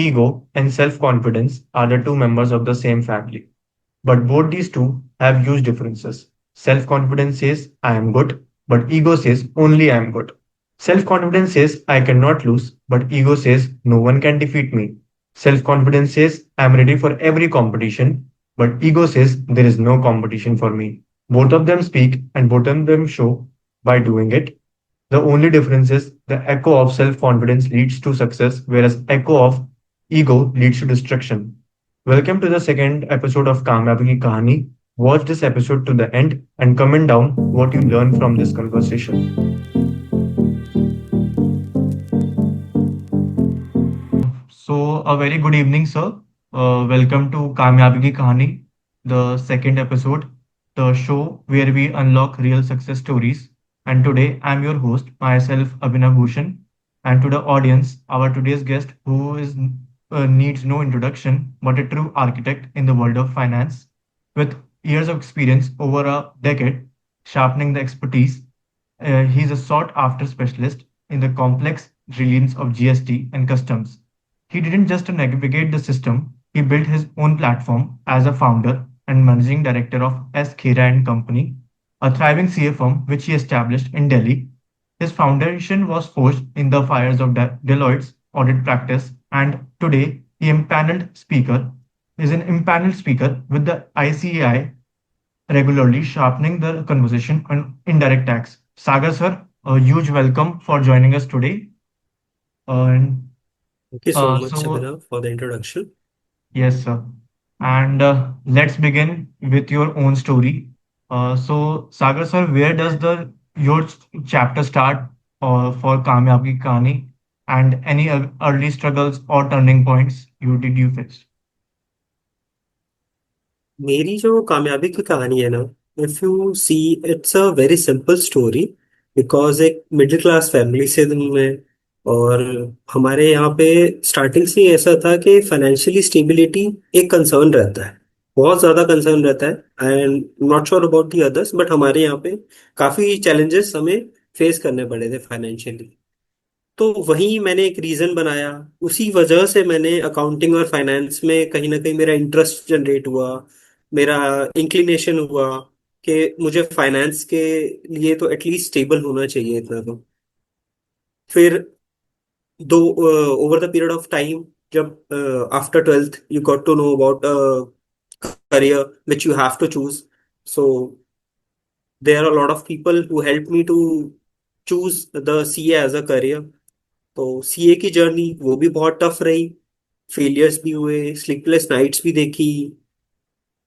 ego and self-confidence are the two members of the same family. But both these two have huge differences. Self-confidence says I am good, but ego says only I am good. Self-confidence says I cannot lose, but ego says no one can defeat me. Self-confidence says I am ready for every competition, but ego says there is no competition for me. Both of them speak and both of them show by doing it. The only difference is the echo of self-confidence leads to success, whereas echo of ego leads to destruction. Welcome to the second episode of Kamyabi Ki Kahani. Watch this episode to the end and comment down what you learned from this conversation. So, a very good evening, sir. Welcome to Kamyabi Ki Kahani, the second episode, the show where we unlock real success stories. And today, I'm your host, myself, Abhinav Bhushan. And to the audience, our today's guest, who is needs no introduction, but a true architect in the world of finance, with years of experience over a decade, sharpening the expertise. He's a sought-after specialist in the complex trillions of GST and customs. He didn't just navigate the system, he built his own platform as a founder and managing director of S. Khera and Company, a thriving CA firm which he established in Delhi. His foundation was forged in the fires of Deloitte's audit practice, and today he is an impaneled speaker with the ICAI, regularly sharpening the conversation on indirect tax. Sagar sir, a huge welcome for joining us today. And Thank you so much, so Abhinav, for the introduction. Yes, sir. And let's begin with your own story. So, Sagar sir, where does the your chapter start for Kamyab Ki Kahani, and any early struggles or turning points you face? मेरी जो कामयाबी की कहानी है ना, if you see it's a very simple story because एक middle class family से हूँ मैं। और हमारे यहाँ पे स्टार्टिंग से ही ऐसा था कि फाइनेंशियली स्टेबिलिटी एक कंसर्न रहता है, बहुत ज़्यादा कंसर्न रहता है। I am not sure about the others, but हमारे यहाँ पे काफ़ी चैलेंजेस हमें फेस करने पड़े थे फाइनेंशियली। तो वही मैंने एक रीजन बनाया, उसी वजह से मैंने अकाउंटिंग और फाइनेंस में कहीं ना कहीं मेरा इंटरेस्ट जनरेट हुआ, मेरा इंक्लिनेशन हुआ कि मुझे फाइनेंस के लिए तो एटलीस्ट स्टेबल होना चाहिए इतना तो। फिर दो over the period of time, जब after twelfth you got to know about career which you have to choose. So there are a lot of people who helped me to choose the CA as a career. तो CA की journey वो भी बहुत tough रही, failures भी हुए, sleepless nights भी देखी,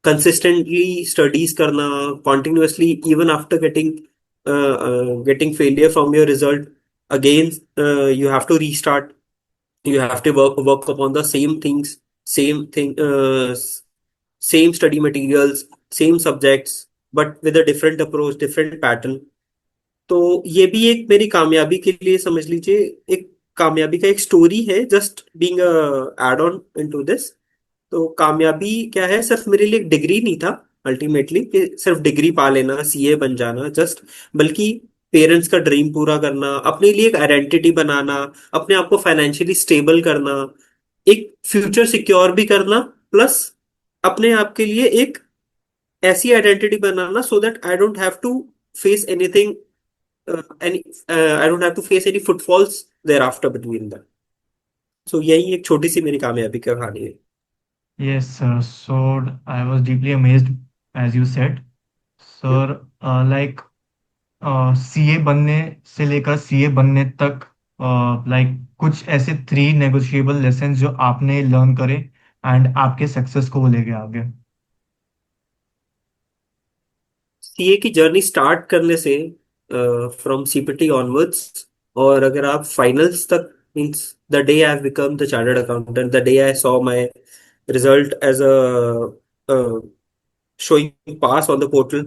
कंसिस्टेंटली स्टडीज करना continuously even after getting failure from your result, again you have to restart, you have to work upon the same thing, same study materials, same subjects, but with a different approach, different pattern. तो ये भी एक मेरी कामयाबी के लिए समझ लीजिए, एक कामयाबी का एक स्टोरी है, just being add on into this. तो कामयाबी क्या है, सिर्फ मेरे लिए एक डिग्री नहीं था अल्टीमेटली कि सिर्फ डिग्री पा लेना, सीए बन जाना जस्ट, बल्कि पेरेंट्स का ड्रीम पूरा करना, अपने लिए एक आइडेंटिटी बनाना, अपने आप को फाइनेंशियली स्टेबल करना, एक फ्यूचर सिक्योर भी करना, प्लस अपने आप के लिए एक ऐसी आइडेंटिटी बनाना so that I don't have to face anything, any I don't have to face any footfalls thereafter between them. So यही एक छोटी सी मेरी कामयाबी की कहानी है। Yes, sir. So I was deeply amazed, as you said, Yeah. sir. Like CA बनने से लेकर सीए बनने तक, लाइक कुछ ऐसे थ्री नेगोशिएबल लेसन जो आपने लर्न करे एंड आपके सक्सेस को वो ले गए आगे। सीए की जर्नी स्टार्ट करने से फ्रॉम सीपीटी ऑनवर्ड्स, और अगर आप फाइनल्स तक, means the day I have become the chartered accountant, the day I saw my result as a showing pass on the portal,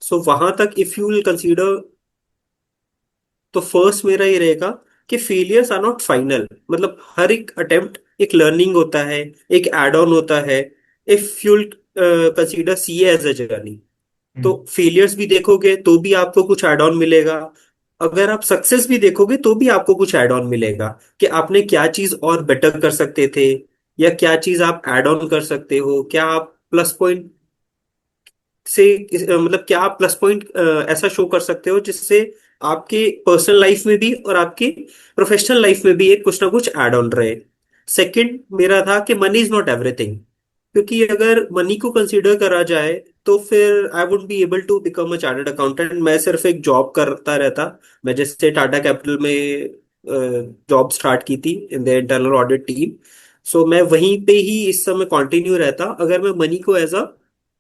सो वहां तक इफ यू विल कंसीडर, तो फर्स्ट मेरा ये रहेगा कि फेलियर्स आर नॉट फाइनल। मतलब हर एक अटेम्प्ट एक लर्निंग होता है, एक एड ऑन होता है। If you consider CA as a journey, तो फेलियर्स भी देखोगे तो भी आपको कुछ एड ऑन मिलेगा, अगर आप सक्सेस भी देखोगे तो भी आपको कुछ एड ऑन मिलेगा कि आपने क्या चीज और बेटर कर सकते थे, या क्या चीज आप ऐड ऑन कर सकते हो, क्या आप प्लस पॉइंट से मतलब क्या आप प्लस पॉइंट ऐसा शो कर सकते हो जिससे आपके पर्सनल लाइफ में भी और आपके प्रोफेशनल लाइफ में भी एक कुछ ना कुछ ऐड ऑन रहे। सेकंड मेरा था कि मनी इज नॉट एवरीथिंग, क्योंकि अगर मनी को कंसीडर करा जाए तो फिर I would be able to become a chartered accountant, मैं सिर्फ एक जॉब करता रहता। मैं जैसे टाटा कैपिटल में जॉब स्टार्ट की थी in the internal audit team, so मैं वहीं पे ही इस समय कंटिन्यू रहता अगर मैं मनी को एज अ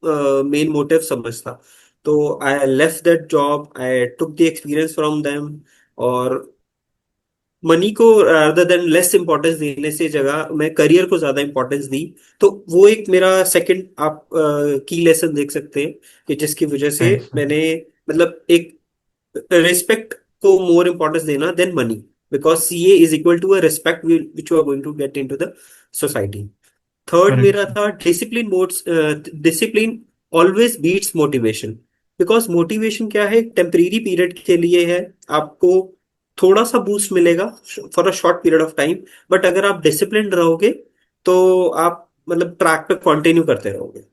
मेन मोटिव समझता। तो I left that job, I took the experience from them, और मनी को अदर देन लेस इंपॉर्टेंस देने से जगह मैं करियर को ज्यादा इंपॉर्टेंस दी। तो वो एक मेरा सेकंड आप की लेसन देख सकते हैं कि जिसकी वजह से राइट सर। मैंने मतलब एक रिस्पेक्ट को मोर इंपॉर्टेंस देना than money, because CA is equal to a respect which you are going to get in to the society. Third correct मेरा सर। था discipline modes, discipline always beats motivation. Because motivation क्या है, temporary period के लिए है, आपको थोड़ा सा बूस्ट मिलेगा for a short period of time, but अगर आप डिसिप्लिन रहोगे तो आप मतलब ट्रैक पे कंटिन्यू करते रहोगे।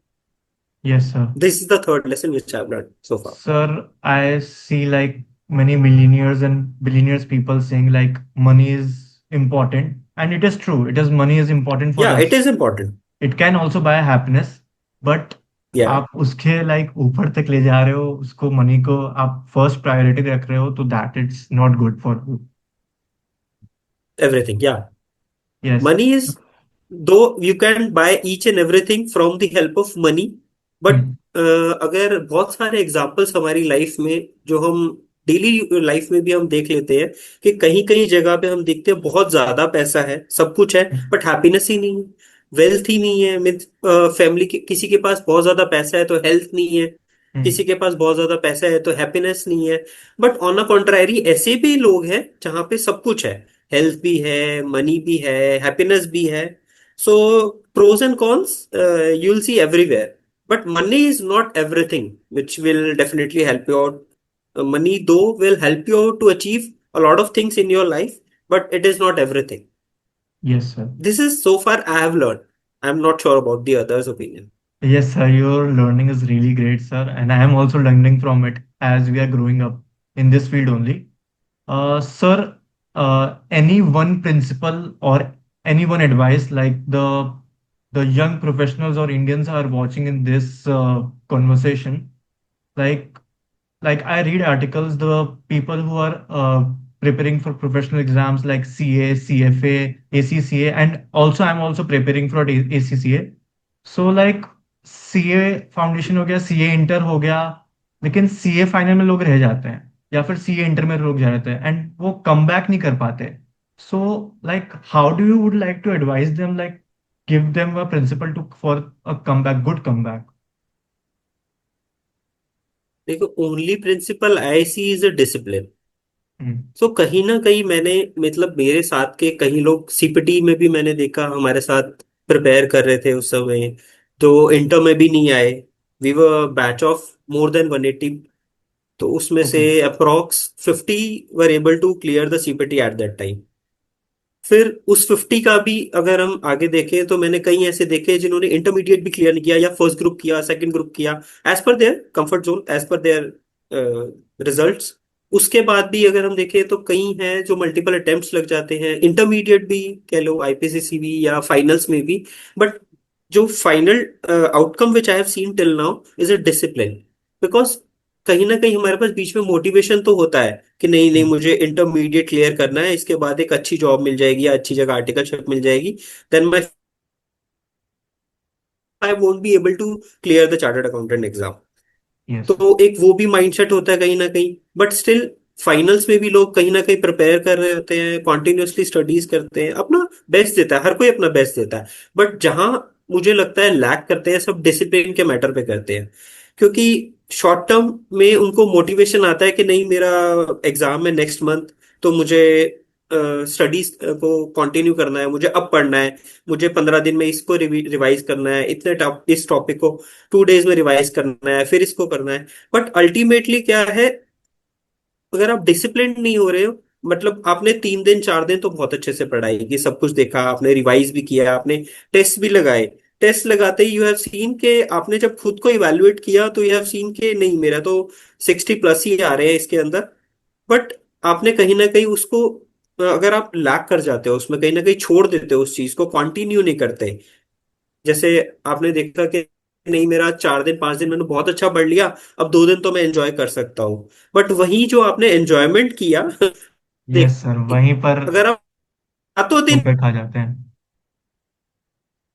Yes sir. This is the third lesson which I have learn so far. Sir, I see like many millionaires and billionaires people saying like money is important, and it is true. It is money is important for या it us. Is important. It can also buy happiness, but या आप उसके like ऊपर तक ले जा रहे हो उसको मनी को आप फर्स्ट प्रायोरिटी रख रहे हो तो that it's not good for you. Everything या Yes. money is, though you can buy each and everything from the help of money, but Hmm. अगर बहुत सारे एग्जांपल्स हमारी लाइफ में जो हम डेली लाइफ में भी हम देख लेते हैं कि कहीं कहीं जगह पे हम देखते हैं बहुत ज्यादा पैसा है, सब कुछ है, बट हैप्पीनेस ही नहीं है, वेल्थ ही नहीं है। मीन्स फैमिली के किसी के पास बहुत ज्यादा पैसा है तो हेल्थ नहीं है, Hmm. किसी के पास बहुत ज्यादा पैसा है तो हैप्पीनेस नहीं है। बट ऑन अ कॉन्ट्रारी ऐसे भी लोग हैं जहाँ पे सब कुछ है, हेल्थ भी है, मनी भी है, हैप्पीनेस भी है। So pros and cons you will see everywhere, but money is not everything which will definitely help you out. Money though will help you out to achieve a lot of things in your life, but it is not everything. Yes, sir. This is so far I have learned. I'm not sure about the others opinion. Yes, sir, your learning is really great, sir, and I am also learning from it as we are growing up in this field only. Sir, any one principle or any one advice like the young professionals or Indians are watching in this conversation, like like I read articles, the people who are preparing for professional exams like CA, CFA, ACCA, and also I'm also preparing for ACCA. So like CA foundation हो गया, CA inter हो गया, लेकिन CA final में लोग रह जाते हैं या फिर CA इंटर में लोग जाते हैं एंड वो कम बैक नहीं कर पाते. So like how do you would like to advise them like give them a principle to for a comeback, good comeback. देखो, only principle I see is a discipline. So कहीं ना कहीं मैंने मतलब मेरे साथ के कई लोग सीपीटी में भी मैंने देखा हमारे साथ प्रिपेयर कर रहे थे उस समय, तो इंटर में भी नहीं आए। We were batch of more than 180, तो उसमें से okay. Approx 50 were able to clear the CPT at that time. फिर उस 50 का भी अगर हम आगे देखें तो मैंने कई ऐसे देखे जिन्होंने इंटरमीडिएट भी क्लियर नहीं किया, या फर्स्ट ग्रुप किया, सेकंड ग्रुप किया, as per their comfort zone, as per their results. उसके बाद भी अगर हम देखें तो कई हैं जो मल्टीपल अटेम्प्ट्स लग जाते हैं, इंटरमीडिएट भी कह लो, आईपीसीसी भी, या फाइनल्स में भी। बट जो final outcome which I have seen till now is a discipline. Because कहीं ना कहीं हमारे पास बीच में मोटिवेशन तो होता है कि नहीं नहीं मुझे इंटरमीडिएट क्लियर करना है, इसके बाद एक अच्छी जॉब मिल जाएगी या अच्छी जगह आर्टिकलशिप मिल जाएगी, then my I won't be able to clear the chartered accountant exam. Yes sir. तो एक वो भी माइंडसेट होता है कहीं ना कहीं, बट स्टिल फाइनल्स में भी लोग कहीं ना कहीं प्रिपेयर कर रहे होते हैं, कॉन्टिन्यूसली स्टडीज करते हैं, अपना बेस्ट देता है, हर कोई अपना बेस्ट देता है। बट जहां मुझे लगता है लैक करते हैं सब डिसिप्लिन के मैटर पे करते हैं, क्योंकि शॉर्ट टर्म में उनको मोटिवेशन आता है कि नहीं मेरा एग्जाम है नेक्स्ट मंथ, तो मुझे स्टडीज को कंटिन्यू करना है, मुझे अब पढ़ना है, मुझे 15 दिन में इसको रिवाइज करना है, इस टॉपिक को 2 डेज में रिवाइज करना है, फिर इसको करना है। बट अल्टीमेटली क्या है, अगर आप डिसिप्लिन नहीं हो रहे हो, मतलब आपने 3 दिन 4 दिन तो बहुत अच्छे से पढ़ाई की, सब कुछ देखा, आपने रिवाइज भी किया, आपने टेस्ट भी लगाए। टेस्ट लगाते ही यू हैव सीन के आपने जब खुद को इवेलुएट किया तो यू हैव सीन के नहीं, मेरा तो 60+ ही आ रहे हैं इसके अंदर। बट आपने कहीं ना कहीं उसको अगर आप लैक कर जाते हो उसमें, कहीं ना कहीं छोड़ देते हो, उस चीज को कंटिन्यू नहीं करते। जैसे आपने देखा कि नहीं, मेरा 4 दिन 5 दिन मैंने बहुत अच्छा पढ़ लिया, अब 2 दिन तो मैं एंजॉय कर सकता हूँ। बट वही जो आपने एंजॉयमेंट किया यस देख, सर, वहीं पर अगर आप सातों दिन ठोकर खा जाते हैं।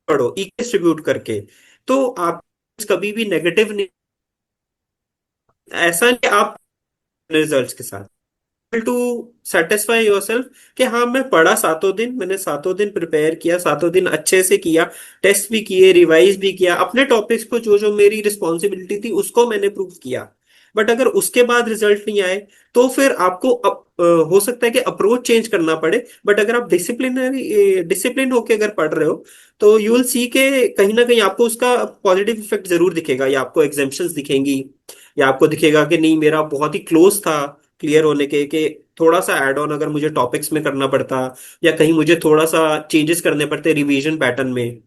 पढ़ो डिस्ट्रीब्यूट करके, तो आप कभी भी नेगेटिव नहीं, ऐसा नहीं आप रिजल्ट्स के साथ टू सेटिस्फाई योर सेल्फ कि हाँ मैं पढ़ा 7 दिन, मैंने 7 दिन प्रिपेयर किया, 7 दिन अच्छे से किया, टेस्ट भी किए, रिवाइज भी किया, अपने टॉपिक्स को जो जो मेरी रिस्पॉन्सिबिलिटी थी उसको मैंने प्रूव किया। बट अगर उसके बाद रिजल्ट नहीं आए तो फिर आपको हो सकता है कि अप्रोच चेंज करना पड़े। बट अगर आप डिसिप्लिन होके अगर पढ़ रहे हो तो यू विल सी के कहीं ना कहीं आपको उसका पॉजिटिव इफेक्ट जरूर दिखेगा, या आपको एग्जाम्पशंस दिखेंगी, या आपको दिखेगा कि नहीं मेरा बहुत ही क्लोज था क्लियर होने के, कि थोड़ा सा ऐड ऑन अगर मुझे टॉपिक्स में करना पड़ता, या कहीं मुझे थोड़ा सा चेंजेस करने पड़ते रिवीजन पैटर्न में,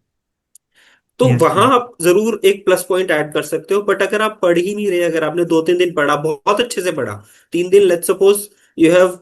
तो यस वहां सर। आप जरूर एक प्लस पॉइंट ऐड कर सकते हो। बट अगर आप पढ़ ही नहीं रहे, अगर आपने 2 3 दिन पढ़ा, बहुत अच्छे से पढ़ा, 3 दिन let's suppose you have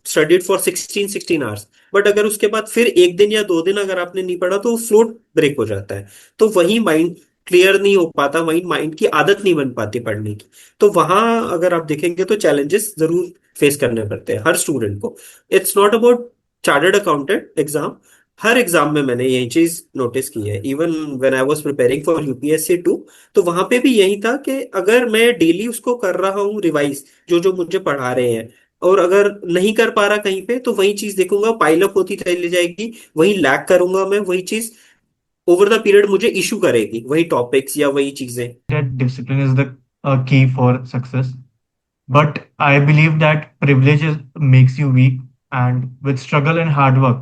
studied for 16 16 hours, but अगर उसके बाद फिर 1 दिन या 2 दिन अगर आपने नहीं पढ़ा तो फ्लो ब्रेक हो जाता है, तो वही माइंड क्लियर नहीं हो पाता, वही माइंड की आदत नहीं बन पाती पढ़ने की। तो वहां अगर आप देखेंगे तो चैलेंजेस जरूर फेस करने पड़ते हैं हर स्टूडेंट को। It's not about chartered accountant exam, her exam में मैंने यही चीज नोटिस की है, even when I was preparing for UPSC 2, तो वहां पे भी यही था कि अगर मैं डेली उसको कर रहा हूँ रिवाइज, जो जो मुझे पढ़ा रहे हैं, और अगर नहीं कर पा रहा कहीं पे तो वही चीज देखूंगा पाइलअप होती चली जाएगी, वही लैग करूंगा मैं, वही चीज ओवर द पीरियड मुझे इशू करेगी, वही टॉपिक्स या वही चीजें। That discipline is the key for success. But I believe that makes you weak, and with struggle and hard work,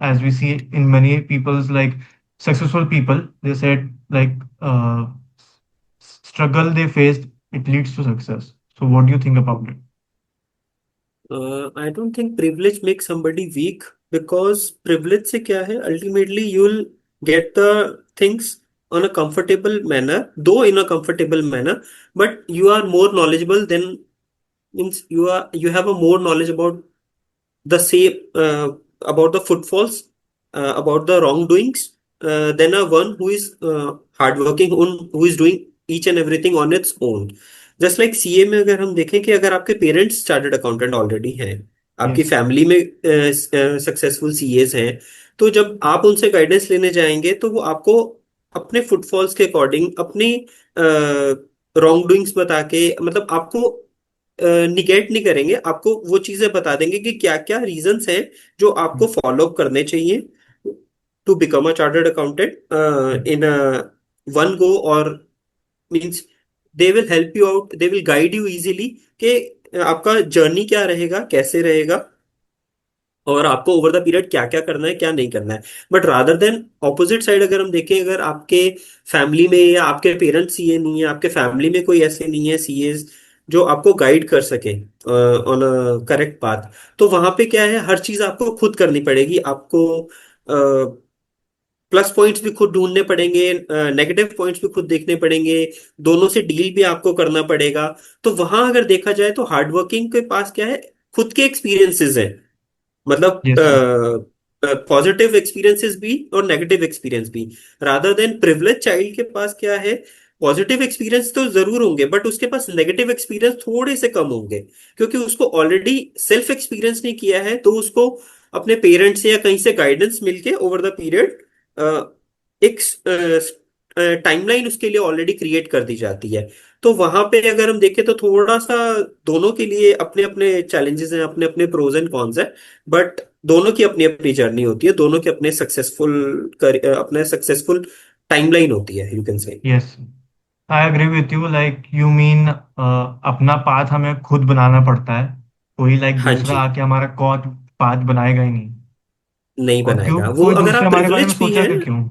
as we see in many people's like successful people, they said like struggle they faced, it leads to success. So what do you think about it? I don't think privilege make somebody weak, because privilege से क्या है, ultimately you will get the things on a comfortable manner, though in a comfortable manner, but you are more knowledgeable than, means you have a more knowledge about the same, about the footfalls, about the wrongdoings, than a one who is hardworking, who is doing each and everything on its own. Just like CA में अगर हम देखें कि अगर आपके parents chartered accountant already हैं, आपकी Yes, family में सक्सेसफुल सीएस हैं, तो जब आप उनसे गाइडेंस लेने जाएंगे तो वो आपको अपने फुटफॉल्स के अकॉर्डिंग, अपनी रॉन्ग डूइंग्स बता के, मतलब आपको निगेट नहीं करेंगे, आपको वो चीजें बता देंगे कि क्या क्या रीजंस हैं जो आपको फॉलो अप करने चाहिए to become a chartered accountant in one go, और means they will help you out, they will guide you easily कि आपका जर्नी क्या रहेगा, कैसे रहेगा, और आपको ओवर द पीरियड क्या क्या करना है क्या नहीं करना है। But rather than opposite side अगर हम देखें, अगर आपके फैमिली में या आपके पेरेंट्स सीए नहीं है, आपके फैमिली में कोई ऐसे नहीं है सीएस जो आपको गाइड कर सके ऑन अ करेक्ट पाथ, तो वहां पे क्या है, हर चीज आपको खुद करनी पड़ेगी, आपको प्लस पॉइंट्स भी खुद ढूंढने पड़ेंगे, नेगेटिव पॉइंट्स भी खुद देखने पड़ेंगे, दोनों से डील भी आपको करना पड़ेगा। तो वहां अगर देखा जाए तो हार्डवर्किंग के पास क्या है, खुद के एक्सपीरियंसेस हैं, मतलब yes, sir. पॉजिटिव एक्सपीरियंसेस भी और नेगेटिव एक्सपीरियंस भी। रादर देन प्रिविलेज चाइल्ड के पास क्या है, पॉजिटिव एक्सपीरियंस तो जरूर होंगे बट उसके पास नेगेटिव एक्सपीरियंस थोड़े से कम होंगे, क्योंकि उसको ऑलरेडी सेल्फ एक्सपीरियंस नहीं किया है, तो उसको अपने पेरेंट्स से या कहीं से गाइडेंस मिलके ओवर द पीरियड एक टाइमलाइन उसके लिए ऑलरेडी क्रिएट कर दी जाती है। तो वहां पे अगर हम देखें तो थोड़ा सा दोनों के लिए अपने अपने चैलेंजेस हैं, अपने अपने प्रोज एंड कॉन्स हैं, बट दोनों की अपनी अपनी जर्नी होती है, दोनों के अपने अपने सक्सेसफुल टाइमलाइन होती है, you can say. Yes. I agree with you. Like you mean अपना पाथ हमें खुद बनाना पड़ता है, कोई लाइक हाँ दूसरा जी, आके हमारा कौन पाथ बनाएगा ही नहीं। नहीं और क्यों बनाएगा वो, कोई अगर दूसरे आप हमारे बारे में प्रिविलेज भी हैं, सोचेगा क्यों?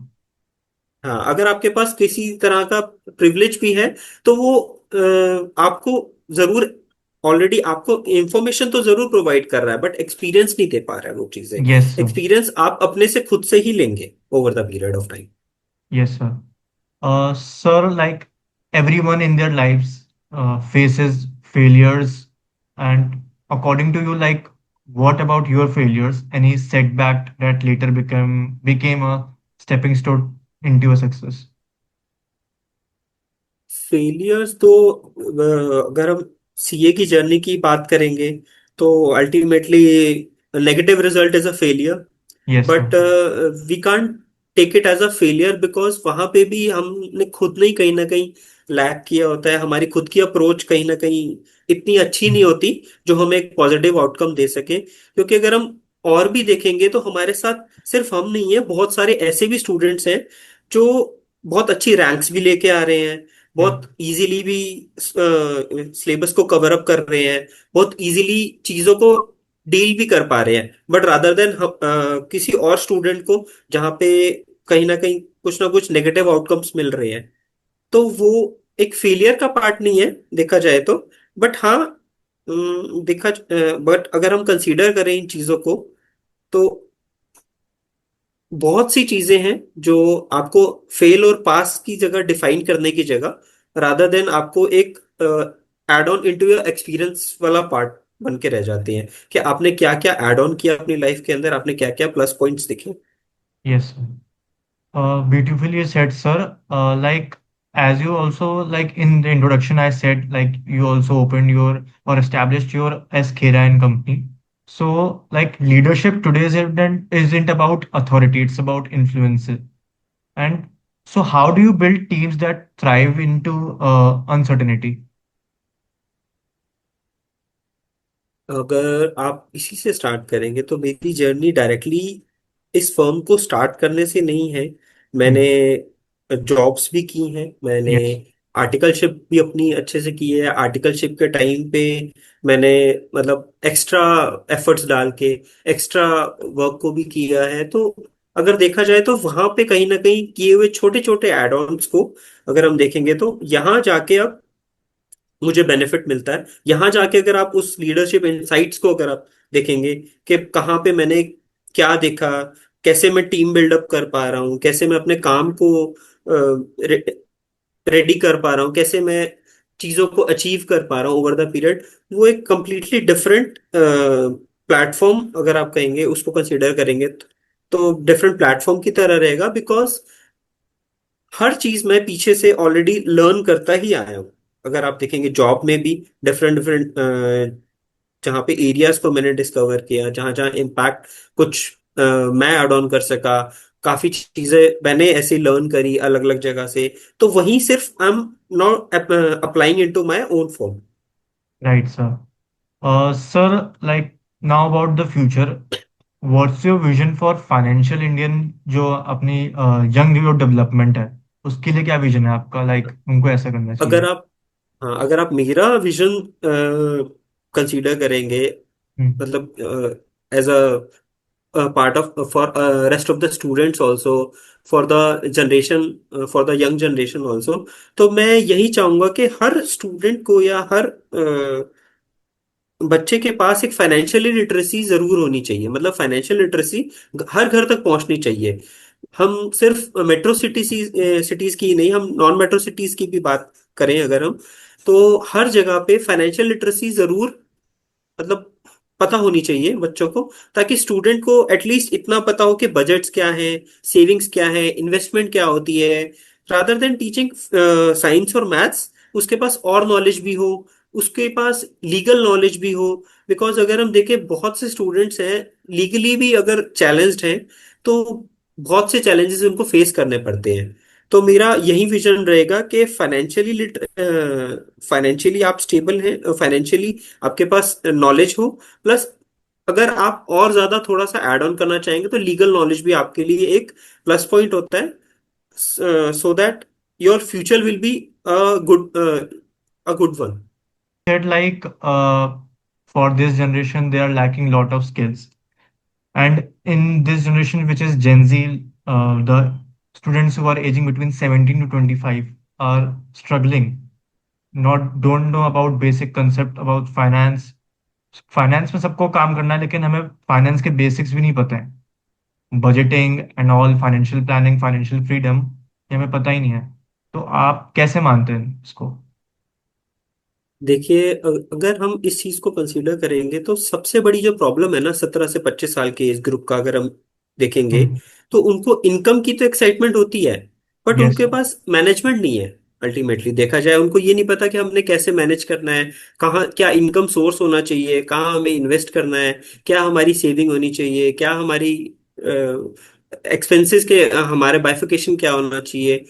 हाँ अगर आपके पास किसी तरह का प्रिविलेज भी है तो वो आपको जरूर ऑलरेडी आपको इंफॉर्मेशन तो जरूर प्रोवाइड कर रहा है, बट एक्सपीरियंस नहीं दे पा रहा है वो चीजें। Yes, sir. एक्सपीरियंस आप अपने से खुद से ही लेंगे over the period of time. Yes, sir. Sir, like everyone in their lives faces failures, and according to you, like what about your failures? Any setback that later became a stepping stone into a success? Failures तो अगर हम CA की journey की बात करेंगे तो ultimately negative result is a failure. Yes, sir. But we can't take it as a failure, because वहां पे भी हमने खुद ने ही कहीं ना कहीं लैक किया होता है। हमारी खुद की अप्रोच कहीं ना कहीं इतनी अच्छी नहीं होती जो हमें एक पॉजिटिव आउटकम दे सके। क्योंकि अगर हम और भी देखेंगे तो हमारे साथ सिर्फ हम नहीं है, बहुत सारे ऐसे भी स्टूडेंट्स हैं जो बहुत अच्छी रैंक्स भी लेके आ रहे हैं, Yeah. बहुत इजीली भी सिलेबस को कवर अप कर रहे हैं, बहुत इजीली चीजों को डील भी कर पा रहे हैं। बट रादर देन किसी और स्टूडेंट को जहाँ पे कहीं ना कुछ नेगेटिव आउटकम्स मिल रहे हैं, तो वो एक फेलियर का पार्ट नहीं है देखा जाए तो। बट हाँ, बट अगर हम कंसीडर करें इन चीजों को, तो बहुत सी चीजें हैं जो आपको फेल और पास की जगह डिफाइन करने की जगह, रादर देन आपको एक add on into your experience वाला पार्ट बन के रह जाते हैं कि आपने क्या क्या एड ऑन किया अपनी लाइफ के अंदर, आपने क्या क्या प्लस पॉइंट्स दिखे। Yes, sir. Beautifully said, sir. Like as you also like in the introduction, I said like you also opened your or established your S. Khera and company. So like leadership today isn't about authority; it's about influence. And so, how do you build teams that thrive into uncertainty? अगर आप इसी से start करेंगे तो मेरी journey directly इस firm को start करने से नहीं है। मैंने Hmm. जॉब्स भी की हैं, मैंने Yes, आर्टिकलशिप भी अपनी अच्छे से की है। आर्टिकलशिप के टाइम पे मैंने मतलब एक्स्ट्रा एफर्ट्स डाल के एक्स्ट्रा वर्क को भी किया है। तो अगर देखा जाए तो वहां पे कहीं ना कहीं किए हुए छोटे छोटे एड ऑन्स को अगर हम देखेंगे तो यहाँ जाके अब मुझे बेनिफिट मिलता है। यहां जाके अगर आप उस लीडरशिप इनसाइट्स को अगर आप देखेंगे कि कहाँ पे मैंने क्या देखा, कैसे मैं टीम बिल्डअप कर पा रहा हूँ, कैसे मैं अपने काम को रेडी कर पा रहा हूँ, कैसे मैं चीजों को अचीव कर पा रहा हूँ ओवर द पीरियड, वो एक कंप्लीटली डिफरेंट प्लेटफॉर्म अगर आप कहेंगे उसको कंसिडर करेंगे तो डिफरेंट प्लेटफॉर्म की तरह रहेगा। बिकॉज हर चीज मैं पीछे से ऑलरेडी लर्न करता ही आया हूँ। अगर आप देखेंगे जॉब में भी डिफरेंट डिफरेंट जहाँ पे एरियाज को मैंने डिस्कवर किया, जहाँ जहाँ इम्पैक्ट कुछ मैं ऐड ऑन कर सका, काफी चीजें मैंने ऐसे लर्न करी अलग अलग जगह से। तो वहीं सिर्फ I am not applying into my own form. right, sir. Sir, like now about the future. What's your vision for financial Indian जो अपनी यंग यूथ डेवलपमेंट है उसके लिए क्या विजन है आपका लाइक उनको ऐसा करना चाहिए? अगर आप हाँ, अगर आप मेरा विजन कंसीडर करेंगे, हम्म, मतलब as a part of for rest of the students also, for the generation, for the young generation also, तो मैं यही चाहूंगा कि हर स्टूडेंट को या हर बच्चे के पास एक फाइनेंशियली लिटरेसी जरूर होनी चाहिए। मतलब फाइनेंशियल लिटरेसी हर घर तक पहुंचनी चाहिए। हम सिर्फ मेट्रो सिटीज की ही नहीं, हम नॉन मेट्रो सिटीज की भी बात करें अगर हम, तो हर जगह पे फाइनेंशियल लिटरेसी जरूर मतलब पता होनी चाहिए बच्चों को, ताकि स्टूडेंट को एटलीस्ट इतना पता हो कि बजट्स क्या है, सेविंग्स क्या है, इन्वेस्टमेंट क्या होती है। रादर देन टीचिंग साइंस और मैथ्स, उसके पास और नॉलेज भी हो, उसके पास लीगल नॉलेज भी हो। बिकॉज अगर हम देखें बहुत से स्टूडेंट्स हैं लीगली भी अगर चैलेंज्ड हैं, तो बहुत से चैलेंजेस उनको फेस करने पड़ते हैं। तो मेरा यही विजन रहेगा कि फाइनेंशियली आप स्टेबल हैं, फाइनेंशियली आपके पास नॉलेज हो, प्लस अगर आप और ज्यादा थोड़ा सा ऐड ऑन करना चाहेंगे तो लीगल नॉलेज भी आपके लिए एक प्लस पॉइंट होता है, so that your future will be good a good one. said like for this generation they are lacking lot of skills, and in this generation which is Gen Z, the students who are aging between 17 to 25 are struggling. Not don't know about basic concept about finance. Finance में सबको काम करना है, लेकिन हमें finance के basics भी नहीं पता है। Budgeting and all, financial planning, financial freedom, ये हमें पता ही नहीं है। तो आप कैसे मानते हैं इसको? देखिए, अगर हम इस चीज को कंसीडर करेंगे तो सबसे बड़ी जो प्रॉब्लम है ना 17 से 25 साल के एज ग्रुप का अगर हम देखेंगे, हम्म। तो उनको इनकम की तो एक्साइटमेंट होती है, बट यस। उनके पास मैनेजमेंट नहीं है। अल्टीमेटली देखा जाए, उनको ये नहीं पता कि हमने कैसे मैनेज करना है, कहाँ क्या इनकम सोर्स होना चाहिए, कहाँ हमें इन्वेस्ट करना है, क्या हमारी सेविंग होनी चाहिए, क्या हमारी एक्सपेंसेस के हमारे बाइफिकेशन क्या होना चाहिए।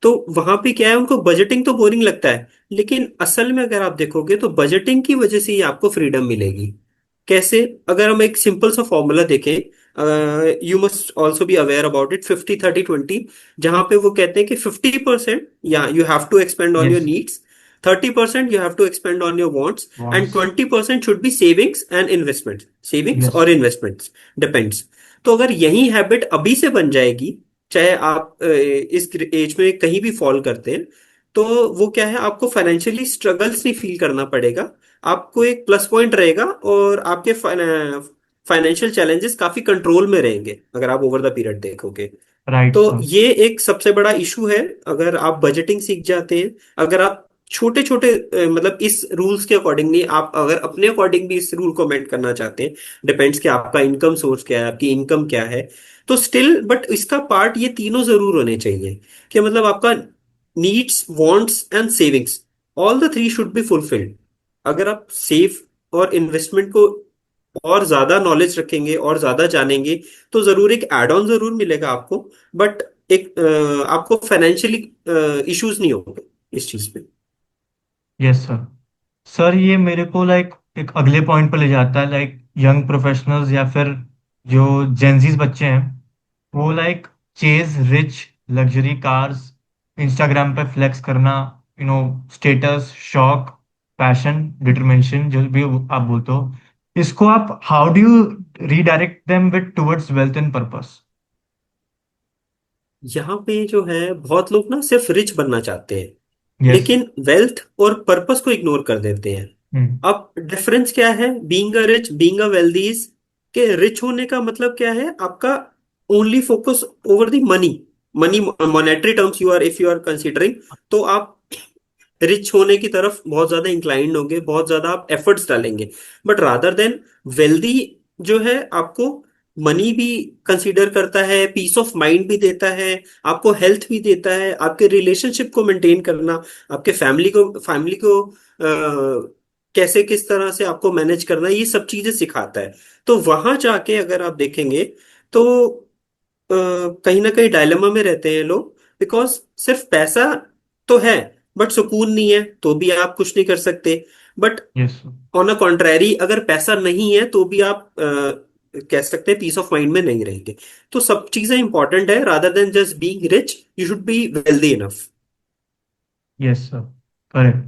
तो वहां पे क्या है, उनको बजटिंग तो बोरिंग लगता है, लेकिन असल में अगर आप देखोगे तो बजटिंग की वजह से ही आपको फ्रीडम मिलेगी। कैसे? अगर हम एक सिंपल सा फॉर्मूला देखें, you must also be aware about it, 50-30-20, जहां पे वो कहते हैं कि 50% या you have to expend on your yes. Needs, 30% you have to expend on your wants, and wants. 20% should be savings and investments, savings yes. और investments, depends. तो अगर यही हैबिट अभी से बन जाएगी, चाहे आप इस एज में कहीं भी फॉल करते हैं, तो वो क्या है, आपको फाइनेंशियली स्ट्रगल्स नहीं फील करना पड़ेगा। आपको एक प्लस पॉइंट रहेगा, और आपके फाइनेंशियल चैलेंजेस काफी कंट्रोल में रहेंगे अगर आप ओवर द पीरियड देखोगे। राइट तो सर। ये एक सबसे बड़ा इशू है। अगर आप बजटिंग सीख जाते हैं, अगर आप छोटे छोटे मतलब इस रूल्स के अकॉर्डिंग नहीं, आप अगर अपने अकॉर्डिंग भी इस रूल को मेंट करना चाहते हैं, डिपेंड्स कि आपका इनकम सोर्स क्या है, आपकी इनकम क्या है, तो स्टिल बट इसका पार्ट ये तीनों जरूर होने चाहिए, कि मतलब आपका needs, wants and savings, all the three should be fulfilled. अगर आप सेव और इन्वेस्टमेंट को और ज्यादा नॉलेज रखेंगे और ज्यादा जानेंगे, तो जरूर एक एड ऑन जरूर मिलेगा आपको, बट एक आपको फाइनेंशियली इश्यूज नहीं होंगे इस चीज पे। Yes sir. सर ये मेरे को लाइक एक अगले पॉइंट पर ले जाता है, लाइक यंग प्रोफेशनल्स या फिर जो जेंजीज बच्चे हैं, वो like chase rich luxury cars, Instagram पे फ्लेक्स करना, स्टेटस, शौक, पैशन, डिटरमिनेशन, जो भी आप बोलते हो, इसको आप how do you redirect them with towards wealth and purpose? यहाँ पे जो है, बहुत लोग ना सिर्फ रिच बनना चाहते हैं, यस। लेकिन वेल्थ और पर्पस को इग्नोर कर देते हैं। हम्म। अब डिफरेंस क्या है being a rich, being a wealthy is, के रिच होने का मतलब क्या है, आपका only focus over the money, money monetary terms you are, if you are considering, तो आप रिच होने की तरफ बहुत ज्यादा इंक्लाइंड होंगे, बहुत ज्यादा आप एफर्ट्स डालेंगे। बट रादर देन वेल्दी जो है, आपको मनी भी कंसीडर करता है, पीस ऑफ माइंड भी देता है, आपको हेल्थ भी देता है, आपके रिलेशनशिप को मेंटेन करना, आपके फैमिली को कैसे किस तरह से आपको मैनेज करना, ये सब चीजें सिखाता है। तो वहां जाके अगर आप देखेंगे, तो कहीं ना कहीं डायलेमा में रहते हैं लोग, बिकॉज सिर्फ पैसा तो है, बट सुकून नहीं है, तो भी आप कुछ नहीं कर सकते। But yes. ऑन अ कॉन्ट्रैरी, अगर पैसा नहीं है तो भी आप कह सकते हैं पीस ऑफ माइंड में नहीं रहेंगे। तो सब चीजें इंपॉर्टेंट है, rather than just being rich you should be wealthy enough. Yes sir. Correct.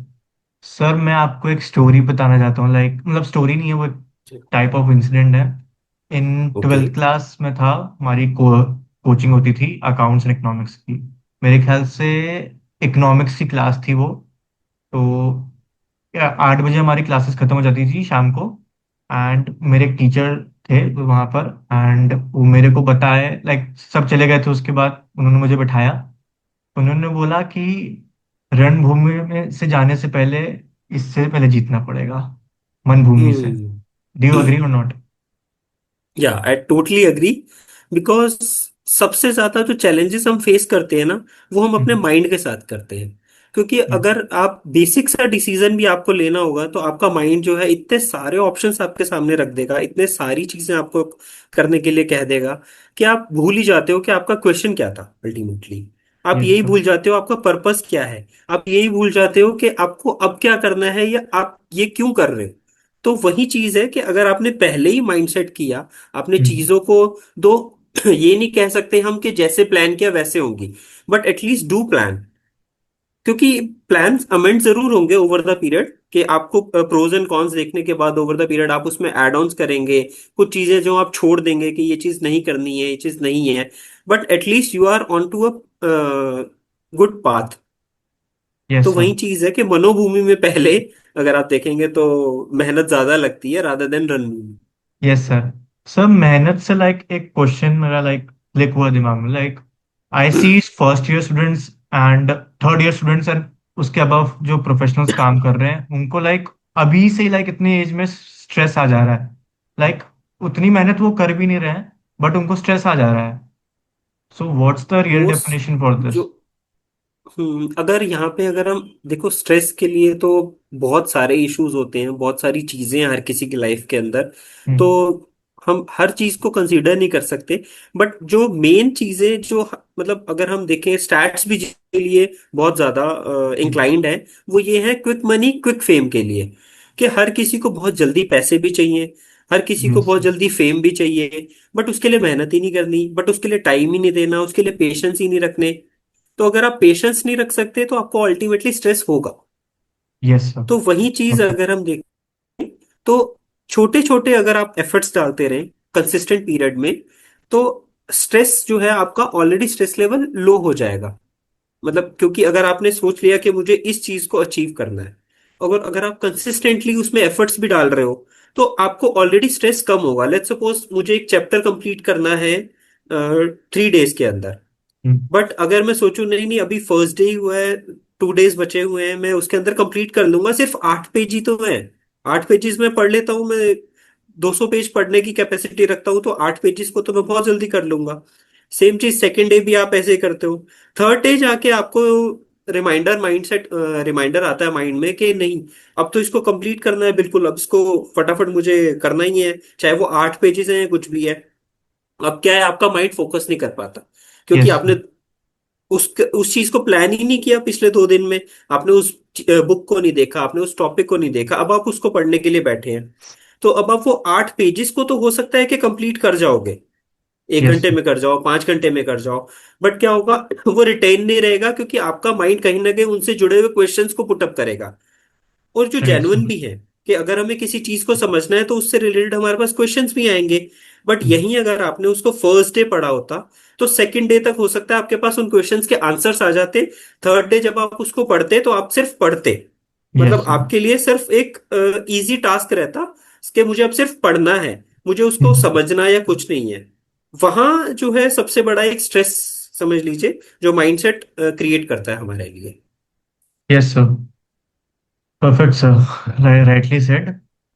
Sir मैं आपको एक स्टोरी बताना चाहता हूँ, लाइक मतलब स्टोरी नहीं है, वो एक टाइप ऑफ इंसिडेंट है। In okay. ट्वेल्थ क्लास में था, हमारी कोचिंग होती थी अकाउंट्स एंड इकोनॉमिक्स की। मेरे ख्याल से इकोनॉमिक्स की क्लास थी वो। तो 8 बजे हमारी क्लासेस खत्म हो जाती थी शाम को। एंड मेरे एक टीचर थे वहाँ पर, एंड वो मेरे को बताए, लाइक सब चले गए थे उसके बाद, उन्होंने मुझे बिठाया। उन्होंने बोला कि रणभूमि में से जाने से पहले इससे पहले जीतना पड़ेगा, मन भूमि से। हम्म। डू यू अग्री और नॉट? या आई टोटली अग्री, बिकॉज सबसे ज्यादा जो चैलेंजेस हम फेस करते हैं ना, वो हम अपने माइंड के साथ करते हैं। क्योंकि यस। अगर आप बेसिक सा डिसीजन भी आपको लेना होगा, तो आपका माइंड जो है इतने सारे ऑप्शंस आपके सामने रख देगा, इतने सारी चीजें आपको करने के लिए कह देगा, कि आप भूल ही जाते हो कि आपका क्वेश्चन क्या था अल्टीमेटली। आप यस यही सर। भूल जाते हो आपका पर्पस क्या है, आप यही भूल जाते हो कि आपको अब क्या करना है, या आप ये क्यों कर रहे हो। तो वही चीज है कि अगर आपने पहले ही माइंडसेट किया, आपने चीजों को दो, ये नहीं कह सकते हम कि जैसे प्लान किया वैसे होंगी, बट एटलीस्ट डू प्लान। क्योंकि प्लान अमेंड जरूर होंगे ओवर द पीरियड, कि आपको प्रोज एंड कॉन्स देखने के बाद ओवर द पीरियड आप उसमें एड ऑन्स करेंगे, कुछ चीजें जो आप छोड़ देंगे कि ये चीज नहीं करनी है, ये चीज नहीं है, but at least you are on to a good path. Yes तो सर। वही चीज है कि मनोभूमि में पहले अगर आप देखेंगे तो मेहनत ज्यादा लगती है रादर देन रणभूमि। Yes sir. सर मेहनत से लाइक एक क्वेश्चन मेरा लाइक क्लिक हुआ दिमाग में, like I see first year students and third year students and उसके अबव जो प्रोफेशनल्स काम कर रहे हैं उनको लाइक अभी से लाइक इतनी एज में स्ट्रेस आ जा रहा है। लाइक उतनी मेहनत वो कर भी नहीं रहे हैं बट उनको स्ट्रेस आ जा रहा है। सो व्हाट्स द रियल वो डेफिनेशन फॉर जो दिस? अगर यहाँ पे अगर हम देखो स्ट्रेस के लिए तो बहुत सारे इश्यूज होते हैं, बहुत सारी चीजें हैं हर किसी की लाइफ के अंदर। तो हम्म। हम हर चीज को कंसीडर नहीं कर सकते। बट जो मेन चीजें जो मतलब अगर हम देखें स्टैट्स भी जिसके लिए बहुत ज्यादा इंक्लाइंड है, वो ये है क्विक मनी क्विक फेम के लिए। कि हर किसी को बहुत जल्दी पैसे भी चाहिए, हर किसी को यस बहुत जल्दी फेम भी चाहिए, बट उसके लिए मेहनत ही नहीं करनी, बट उसके लिए टाइम ही नहीं देना, उसके लिए पेशेंस ही नहीं रखने। तो अगर आप पेशेंस नहीं रख सकते तो आपको अल्टीमेटली स्ट्रेस होगा। Yes sir. तो वही चीज परफेक्ट। अगर हम देखें तो छोटे छोटे अगर आप एफर्ट्स डालते रहें कंसिस्टेंट पीरियड में, तो स्ट्रेस जो है आपका ऑलरेडी स्ट्रेस लेवल लो हो जाएगा। मतलब क्योंकि अगर आपने सोच लिया कि मुझे इस चीज को अचीव करना है, अगर अगर आप कंसिस्टेंटली उसमें एफर्ट्स भी डाल रहे हो, तो आपको ऑलरेडी स्ट्रेस कम होगा। लेट्स सपोज मुझे एक चैप्टर कंप्लीट करना है 3 डेज के अंदर। बट अगर मैं सोचूं नहीं नहीं अभी फर्स्ट डे ही हुआ है, 2 डेज बचे हुए हैं, मैं उसके अंदर कंप्लीट कर लूंगा, सिर्फ 8 पेज ही तो है, 8 पेजेस में पढ़ लेता हूँ मैं। 200 पेज पढ़ने की कैपेसिटी रखता हूँ, तो 8 पेजेस को तो मैं बहुत जल्दी कर लूंगा। सेम चीज सेकेंड डे भी आप ऐसे ही करते हो। थर्ड डे जाके आपको रिमाइंडर आता है माइंड में कि नहीं, अब तो इसको कंप्लीट करना है, बिल्कुल अब इसको फटाफट मुझे करना ही है, चाहे वो 8 पेजेस हैं कुछ भी है। अब क्या है, आपका माइंड फोकस नहीं कर पाता क्योंकि यस आपने उस चीज को प्लान ही नहीं किया पिछले 2 दिन में। आपने उस बुक को नहीं देखा, आपने उस टॉपिक को नहीं देखा, अब आप उसको पढ़ने के लिए बैठे हैं। तो अब आप वो 8 पेजेस को तो हो सकता है कि कंप्लीट कर जाओगे, एक यस घंटे में कर जाओ, 5 घंटे में कर जाओ। बट क्या होगा वो रिटेन नहीं रहेगा, क्योंकि आपका माइंड कहीं ना कहीं उनसे जुड़े हुए क्वेश्चंस को पुटअप करेगा, और जो राइट जेन्युइन सर। भी है कि अगर हमें किसी चीज को समझना है तो उससे रिलेटेड हमारे पास क्वेश्चंस भी आएंगे। बट यहीं अगर आपने उसको फर्स्ट डे पढ़ा होता, तो सेकंड डे तक हो सकता है आपके पास उन क्वेश्चंस के आंसर्स आ जाते। थर्ड डे जब आप उसको पढ़ते तो आप सिर्फ पढ़ते, यस मतलब सर। आपके लिए सिर्फ एक इजी टास्क रहता कि मुझे अब सिर्फ पढ़ना है, मुझे उसको समझना या कुछ नहीं है। वहां जो है सबसे बड़ा एक स्ट्रेस समझ लीजिए जो माइंडसेट क्रिएट करता है हमारे लिए। Yes sir. Perfect, sir. Rightly said.